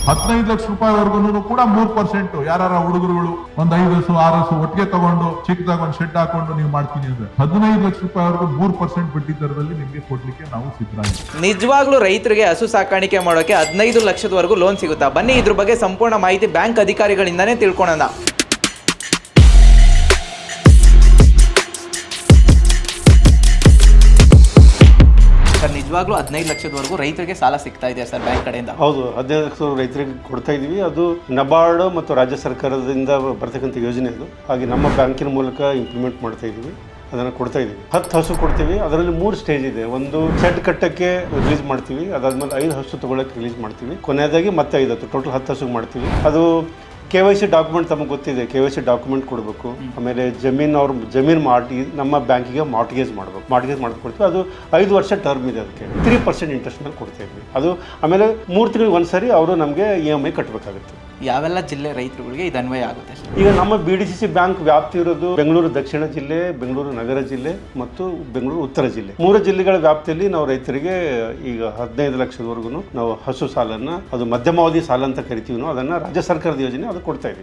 15 ಲಕ್ಷ ರೂಪಾಯಿವರೆಗೂ ಕೂಡ 3% ಯಾರ ಹುಡುಗರುಗಳು ಒಂದ್ 5 ಹಸು 6 ಹಸು ಒಟ್ಟಿಗೆ ತಗೊಂಡು ಚಿಕ್ಕದಾಗ ಒಂದು ಶೆಡ್ ಹಾಕೊಂಡು ನೀವು ಮಾಡ್ತೀನಿ ಅಂದ್ರೆ 15 ಲಕ್ಷ ರೂಪಾಯಿವರೆಗೂ 3% ಬಡ್ಡಿ ದರದಲ್ಲಿ ನಿಮಗೆ ಕೊಡ್ಲಿಕ್ಕೆ ನಾವು ಸಿದ್ಧರಾಗಿದ್ದೀವಿ. ನಿಜವಾಗ್ಲೂ ರೈತರಿಗೆ ಹಸು ಸಾಕಾಣಿಕೆ ಮಾಡೋಕೆ 15 ಲಕ್ಷದವರೆಗೂ ಲೋನ್ ಸಿಗುತ್ತಾ? ಬನ್ನಿ ಇದ್ರ ಬಗ್ಗೆ ಸಂಪೂರ್ಣ ಮಾಹಿತಿ ಬ್ಯಾಂಕ್ ಅಧಿಕಾರಿಗಳಿಂದಾನೇ ತಿಳ್ಕೊಳ್ಳೋಣ. ಸರ್, ನಿಜವಾಗ್ಲೂ 15 ಲಕ್ಷದವರೆಗೂ ರೈತರಿಗೆ ಸಾಲ ಸಿಗ್ತಾ ಇದೆ ಸರ್ ಬ್ಯಾಂಕ್ ಕಡೆಯಿಂದ? ಹೌದು, 15 ಲಕ್ಷ ರೈತರಿಗೆ ಕೊಡ್ತಾ ಇದೀವಿ. ಅದು ನಬಾರ್ಡ್ ಮತ್ತು ರಾಜ್ಯ ಸರ್ಕಾರದಿಂದ ಬರ್ತಕ್ಕಂಥ ಯೋಜನೆ ಅದು. ಹಾಗೆ ನಮ್ಮ ಬ್ಯಾಂಕಿನ ಮೂಲಕ ಇಂಪ್ಲಿಮೆಂಟ್ ಮಾಡ್ತಾ ಇದೀವಿ, ಅದನ್ನು ಕೊಡ್ತಾ ಇದೀವಿ. 10 ಹಸು ಕೊಡ್ತೀವಿ. ಅದರಲ್ಲಿ 3 ಸ್ಟೇಜ್ ಇದೆ. ಒಂದು ಶೆಡ್ ಕಟ್ಟಕ್ಕೆ ರಿಲೀಸ್ ಮಾಡ್ತೀವಿ, ಅದಾದ್ಮೇಲೆ 5 ಹಸು ತಗೊಳ್ಳೋಕೆ ರಿಲೀಸ್ ಮಾಡ್ತೀವಿ, ಕೊನೆಯದಾಗಿ ಮತ್ತೆ 5 ಹತ್ತು, ಟೋಟಲ್ 10 ಹಸು ಮಾಡ್ತೀವಿ. ಅದು KYC ಡಾಕ್ಯುಮೆಂಟ್ ತಮಗೆ ಗೊತ್ತಿದೆ, KYC ಡಾಕ್ಯುಮೆಂಟ್ ಕೊಡಬೇಕು. ಆಮೇಲೆ ಜಮೀನು ನಮ್ಮ ಬ್ಯಾಂಕಿಗೆ ಮಾರ್ಟ್ಗೇಜ್ ಮಾಡ್ಕೊಡ್ತೀವಿ. ಅದು 5 ವರ್ಷ ಟರ್ಮ್ ಇದೆ, ಅದಕ್ಕೆ 3% ಇಂಟ್ರೆಸ್ಟ್ ಮೇಲೆ ಕೊಡ್ತಾ ಇದ್ವಿ. ಅದು ಆಮೇಲೆ 3 ತಿಂಗಳಿಗೆ ಒಂದ್ಸರಿ ಅವರು ನಮಗೆ EMI ಕಟ್ಟಬೇಕಾಗುತ್ತೆ. ಯಾವೆಲ್ಲ ಜಿಲ್ಲೆ ರೈತರುಗಳಿಗೆ ಇದು ಅನ್ವಯ ಆಗುತ್ತೆ ಸರ್? ಈಗ ನಮ್ಮ BDCC ಬ್ಯಾಂಕ್ ವ್ಯಾಪ್ತಿ ಇರೋದು ಬೆಂಗಳೂರು ದಕ್ಷಿಣ ಜಿಲ್ಲೆ, ಬೆಂಗಳೂರು ನಗರ ಜಿಲ್ಲೆ ಮತ್ತು ಬೆಂಗಳೂರು ಉತ್ತರ ಜಿಲ್ಲೆ. 3 ಜಿಲ್ಲೆಗಳ ವ್ಯಾಪ್ತಿಯಲ್ಲಿ ನಾವು ರೈತರಿಗೆ ಈಗ 15 ಲಕ್ಷದವರೆಗೂ ನಾವು ಹಸು ಸಾಲನ್ನ, ಅದು ಮಧ್ಯಮಾವಧಿ ಸಾಲ ಅಂತ ಕರಿತೀವಿ ನಾವು, ಅದನ್ನ ರಾಜ್ಯ ಸರ್ಕಾರದ ಯೋಜನೆ ಅದು ಕೊಡ್ತಾ ಇದೀವಿ.